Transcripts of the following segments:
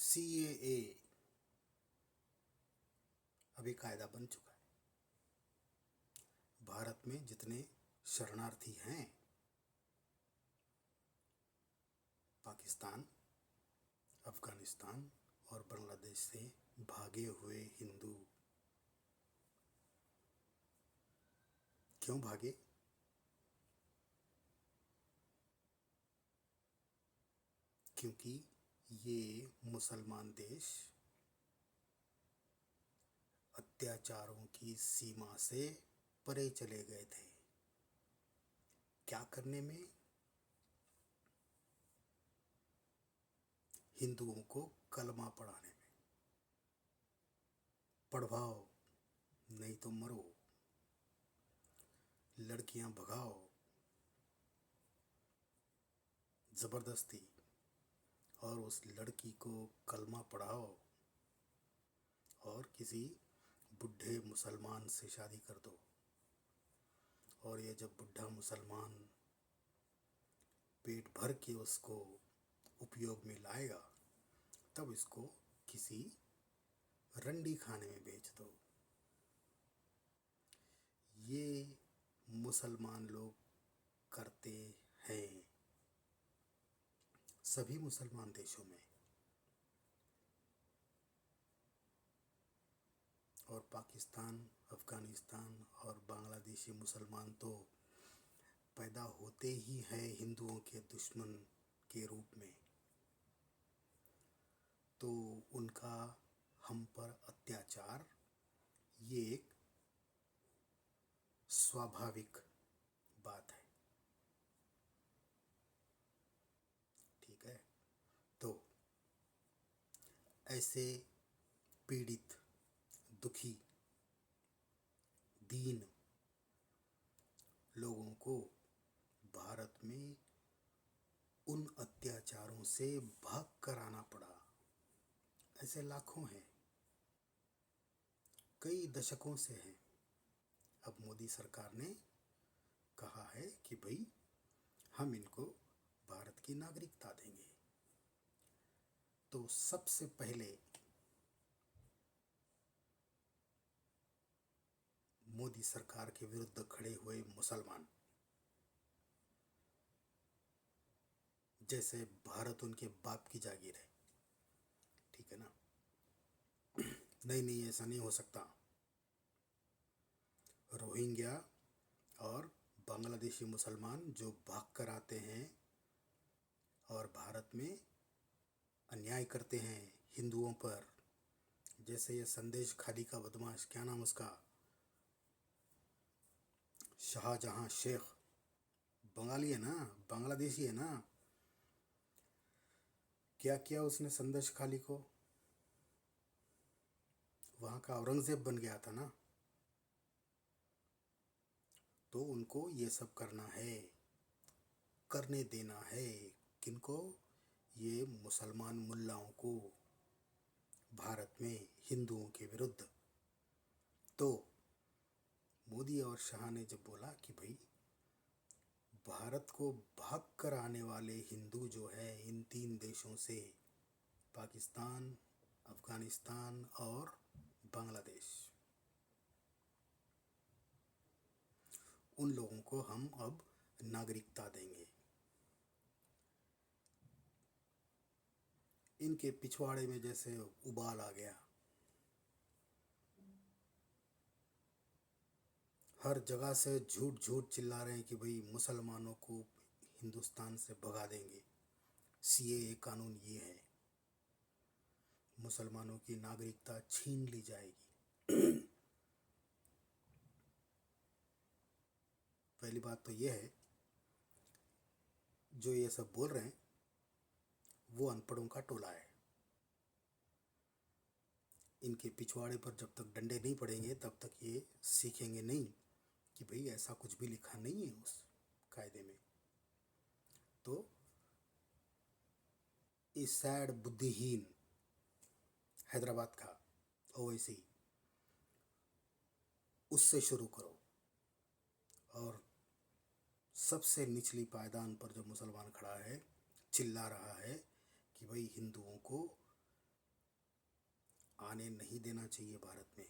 CAA अभी कायदा बन चुका है। भारत में जितने शरणार्थी हैं, पाकिस्तान, अफगानिस्तान और बांग्लादेश से भागे हुए हिंदू क्यों भागे? क्योंकि ये मुसलमान देश अत्याचारों की सीमा से परे चले गए थे। क्या करने में? हिंदुओं को कलमा पढ़ाने में। पढ़वाओ नहीं तो मरो, लड़कियां भगाओ जबरदस्ती, और उस लड़की को कलमा पढ़ाओ और किसी बुढ़े मुसलमान से शादी कर दो। और ये जब बुढ़ा मुसलमान पेट भर के उसको उपयोग में लाएगा, तब इसको किसी रंडी खाने में बेच दो। ये मुसलमान लोग करते हैं सभी मुसलमान देशों में। और पाकिस्तान, अफगानिस्तान और बांग्लादेशी मुसलमान तो पैदा होते ही हैं हिंदुओं के दुश्मन के रूप में। तो उनका हम पर अत्याचार ये एक स्वाभाविक बात है। ठीक है, तो ऐसे पीड़ित, दुखी, दीन लोगों को भारत में उन अत्याचारों से भाग कर आना पड़ा। ऐसे लाखों हैं, कई दशकों से हैं। अब मोदी सरकार ने कहा है कि भाई हम इनको भारत की नागरिकता देंगे। तो सबसे पहले मोदी सरकार के विरुद्ध खड़े हुए मुसलमान, जैसे भारत उनके बाप की जागीर है। ठीक है ना? नहीं नहीं, ऐसा नहीं हो सकता। रोहिंग्या और बांग्लादेशी मुसलमान जो भाग कर आते हैं और भारत में अन्याय करते हैं हिंदुओं पर, जैसे ये संदेश खाली का बदमाश, क्या नाम उसका, शाहजहां शेख, बंगाली है ना, बांग्लादेशी है ना। क्या किया उसने संदेश खाली को? वहाँ का औरंगजेब बन गया था ना। तो उनको ये सब करना है, करने देना है। किनको? ये मुसलमान मुल्लाओं को भारत में हिंदुओं के विरुद्ध। तो मोदी और शाह ने जब बोला कि भाई भारत को भाग कर आने वाले हिंदू जो है इन 3 देशों से, पाकिस्तान, अफगानिस्तान और बांग्लादेश, उन लोगों को हम अब नागरिकता देंगे। इनके पिछवाड़े में जैसे उबाल आ गया। हर जगह से झूठ झूठ चिल्ला रहे हैं कि भाई मुसलमानों को हिंदुस्तान से भगा देंगे। सीएए कानून ये है, मुसलमानों की नागरिकता छीन ली जाएगी। पहली बात तो ये है, जो ये सब बोल रहे हैं वो अनपढ़ों का टोला है। इनके पिछवाड़े पर जब तक डंडे नहीं पड़ेंगे तब तक ये सीखेंगे नहीं कि भाई ऐसा कुछ भी लिखा नहीं है उस कायदे में। तो इस सैड बुद्धिहीन हैदराबाद का ओवैसी, उससे शुरू करो। और सबसे निचली पायदान पर जो मुसलमान खड़ा है, चिल्ला रहा है कि भाई हिंदुओं को आने नहीं देना चाहिए भारत में।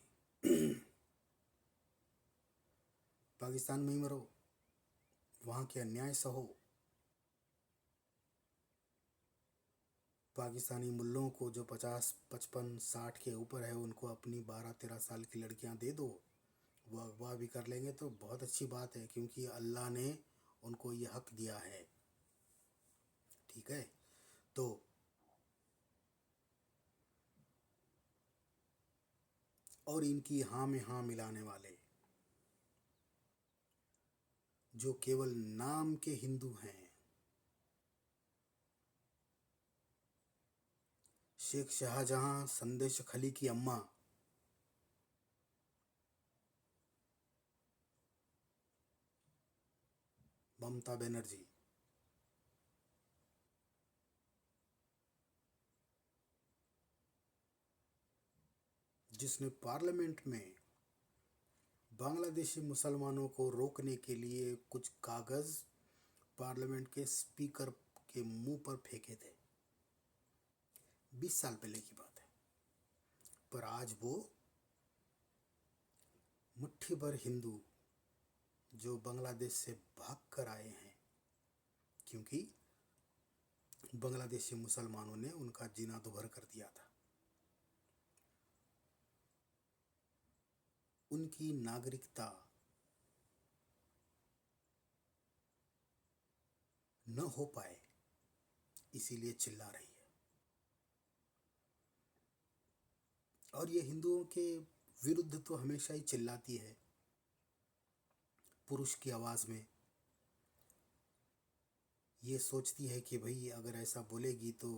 पाकिस्तान में ही मरो, वहाँ के अन्याय सहो। पाकिस्तानी मुल्लों को जो 50, 55, 60 के ऊपर है उनको अपनी 12, 13 साल की लड़कियां दे दो, वो अगवा भी कर लेंगे तो बहुत अच्छी बात है, क्योंकि अल्लाह ने उनको ये हक दिया है। ठीक है, तो और इनकी हाँ में हाँ मिलाने वाले जो केवल नाम के हिंदू हैं, शेख शाहजहां संदेश खली की अम्मा, ममता बनर्जी, जिसने पार्लियामेंट में बांग्लादेशी मुसलमानों को रोकने के लिए कुछ कागज पार्लियामेंट के स्पीकर के मुंह पर फेंके थे, 20 साल पहले की बात है। पर आज वो मुट्ठी भर हिंदू जो बांग्लादेश से भाग कर आए हैं, क्योंकि बांग्लादेशी मुसलमानों ने उनका जीना दुभर कर दिया था, उनकी नागरिकता न हो पाए इसीलिए चिल्ला रही है। और ये हिंदुओं के विरुद्ध तो हमेशा ही चिल्लाती है, पुरुष की आवाज में। ये सोचती है कि भाई अगर ऐसा बोलेगी तो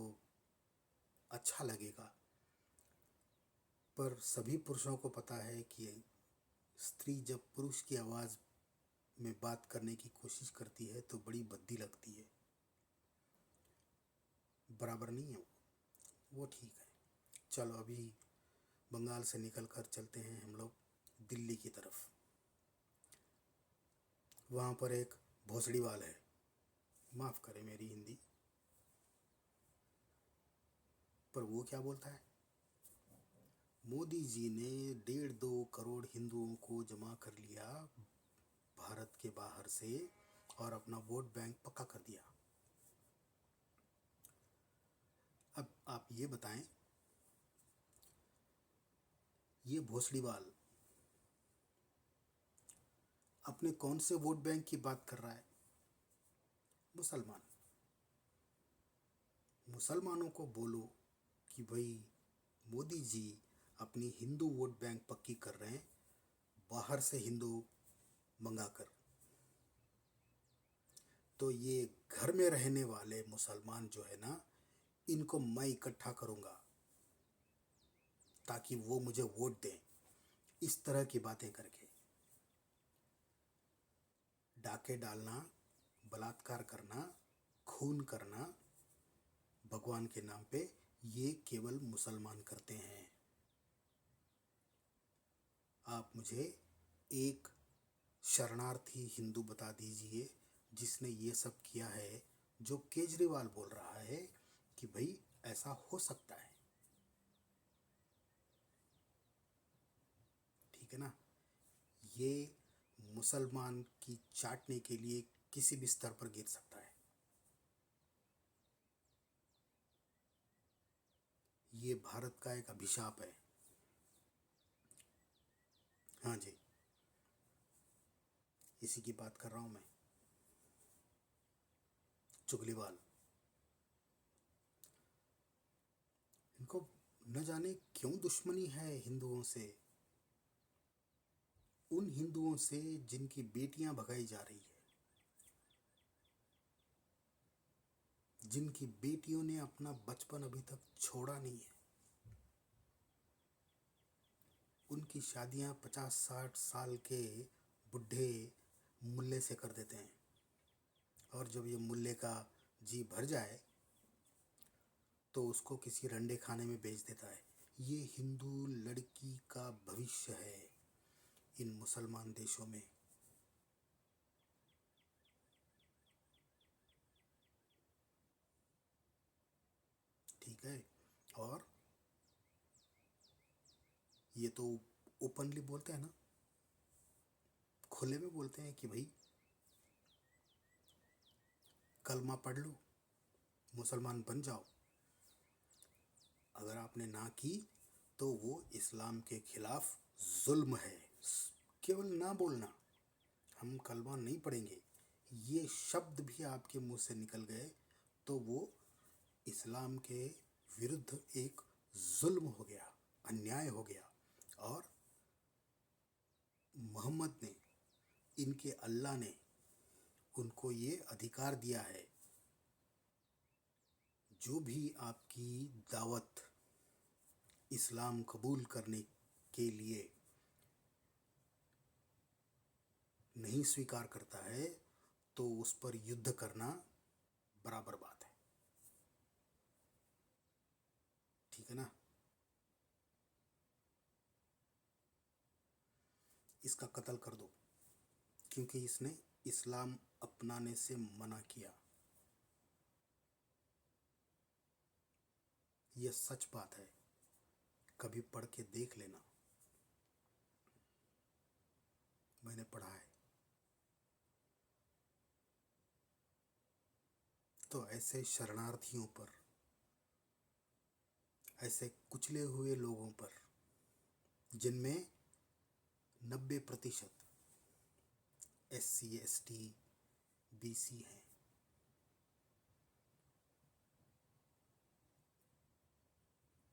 अच्छा लगेगा, पर सभी पुरुषों को पता है कि स्त्री जब पुरुष की आवाज में बात करने की कोशिश करती है तो बड़ी भद्दी लगती है, बराबर नहीं है वो। ठीक है, चलो अभी बंगाल से निकल कर चलते हैं हम लोग दिल्ली की तरफ। वहाँ पर एक भोसड़ीवाल है, माफ़ करें मेरी हिंदी, पर वो क्या बोलता है, मोदी जी ने 1.5-2 करोड़ हिंदुओं को जमा कर लिया भारत के बाहर से और अपना वोट बैंक पक्का कर दिया। अब आप ये बताएं, ये भोसड़ीवाल अपने कौन से वोट बैंक की बात कर रहा है? मुसलमान। मुसलमानों को बोलो कि भाई मोदी जी अपनी हिंदू वोट बैंक पक्की कर रहे हैं बाहर से हिंदू मंगाकर, तो ये घर में रहने वाले मुसलमान जो है ना, इनको मैं इकट्ठा करूंगा ताकि वो मुझे वोट दें। इस तरह की बातें करके डाके डालना, बलात्कार करना, खून करना भगवान के नाम पे, ये केवल मुसलमान करते हैं। आप मुझे एक शरणार्थी हिंदू बता दीजिए जिसने ये सब किया है, जो केजरीवाल बोल रहा है कि भाई ऐसा हो सकता है। ठीक है ना, ये मुसलमान की चाटने के लिए किसी भी स्तर पर गिर सकता है। ये भारत का एक अभिशाप है। हाँ जी, इसी की बात कर रहा हूं मैं, चुगलीवाल। इनको न जाने क्यों दुश्मनी है हिंदुओं से, उन हिंदुओं से जिनकी बेटियां भगाई जा रही है, जिनकी बेटियों ने अपना बचपन अभी तक छोड़ा नहीं है, उनकी शादियां 50, 60 साल के बुढ़े मुल्ले से कर देते हैं, और जब ये मुल्ले का जी भर जाए तो उसको किसी रंडे खाने में बेच देता है। ये हिंदू लड़की का भविष्य है इन मुसलमान देशों में। ठीक है, और ये तो ओपनली बोलते हैं ना, खुले में बोलते हैं कि भाई कलमा पढ़ लो, मुसलमान बन जाओ। अगर आपने ना की तो वो इस्लाम के खिलाफ जुल्म है। केवल ना बोलना, हम कलमा नहीं पढ़ेंगे, ये शब्द भी आपके मुंह से निकल गए तो वो इस्लाम के विरुद्ध एक जुल्म हो गया, अन्याय हो गया। और मोहम्मद ने, इनके अल्लाह ने उनको ये अधिकार दिया है, जो भी आपकी दावत इस्लाम कबूल करने के लिए नहीं स्वीकार करता है तो उस पर युद्ध करना बराबर बात है। ठीक है ना। इसका कत्ल कर दो, क्योंकि इसने इस्लाम अपनाने से मना किया। यह सच बात है, कभी पढ़ के देख लेना, मैंने पढ़ा है। तो ऐसे शरणार्थियों पर, ऐसे कुचले हुए लोगों पर, जिनमें 90% SC ST BC हैं,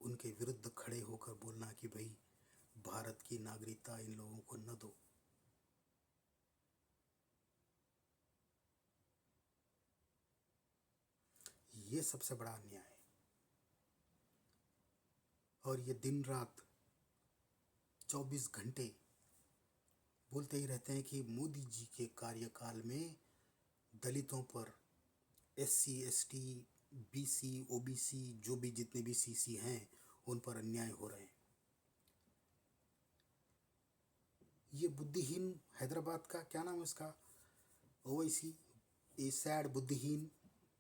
उनके विरुद्ध खड़े होकर बोलना कि भाई भारत की नागरिकता इन लोगों को न दो। ये सबसे बड़ा अन्याय है। और ये दिन रात 24 घंटे बोलते ही रहते हैं कि मोदी जी के कार्यकाल में दलितों पर, SC ST BC OBC जो भी जितने भी CC हैं उन पर अन्याय हो रहे हैं। ये बुद्धिहीन हैदराबाद का क्या नाम है इसका, ओवैसी, ये सैड बुद्धिहीन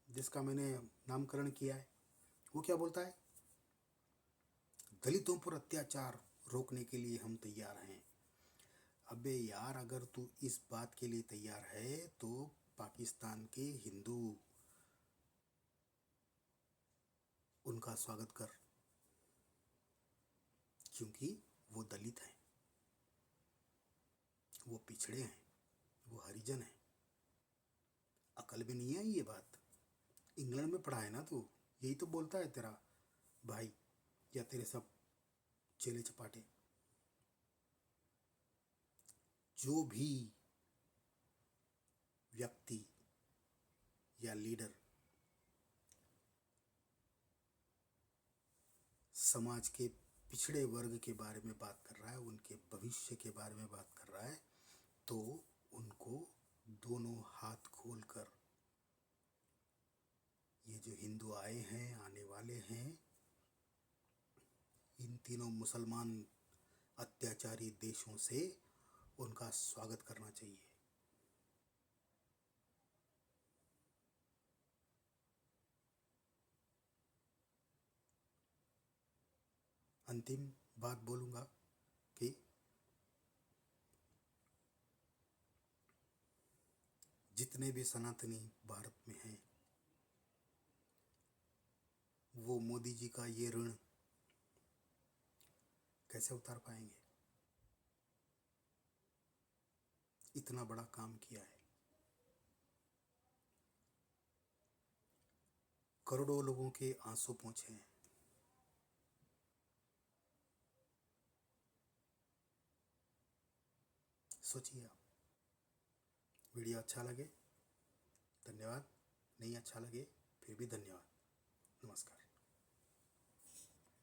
जिसका मैंने नामकरण किया है, वो क्या बोलता है, दलितों पर अत्याचार रोकने के लिए हम तैयार हैं। अबे यार, अगर तू इस बात के लिए तैयार है तो पाकिस्तान के हिंदू, उनका स्वागत कर, क्योंकि वो दलित हैं, वो पिछड़े हैं, वो हरिजन हैं। अकल में नहीं आई ये बात? इंग्लैंड में पढ़ा है ना तू, यही तो बोलता है तेरा भाई या तेरे सब चेले चपाटे। जो भी व्यक्ति या लीडर समाज के पिछड़े वर्ग के बारे में बात कर रहा है, उनके भविष्य के बारे में बात कर रहा है, तो उनको दोनों हाथ खोलकर, ये जो हिंदू आए हैं, आने वाले हैं, इन तीनों मुसलमान अत्याचारी देशों से उनका स्वागत करना चाहिए। अंतिम बात बोलूँगा कि जितने भी सनातनी भारत में हैं, वो मोदी जी का ये ऋण कैसे उतार पाएंगे? इतना बड़ा काम किया है, करोड़ों लोगों के आंसू पोंछे हैं। सोचिए आप। वीडियो अच्छा लगे धन्यवाद, नहीं अच्छा लगे फिर भी धन्यवाद। नमस्कार।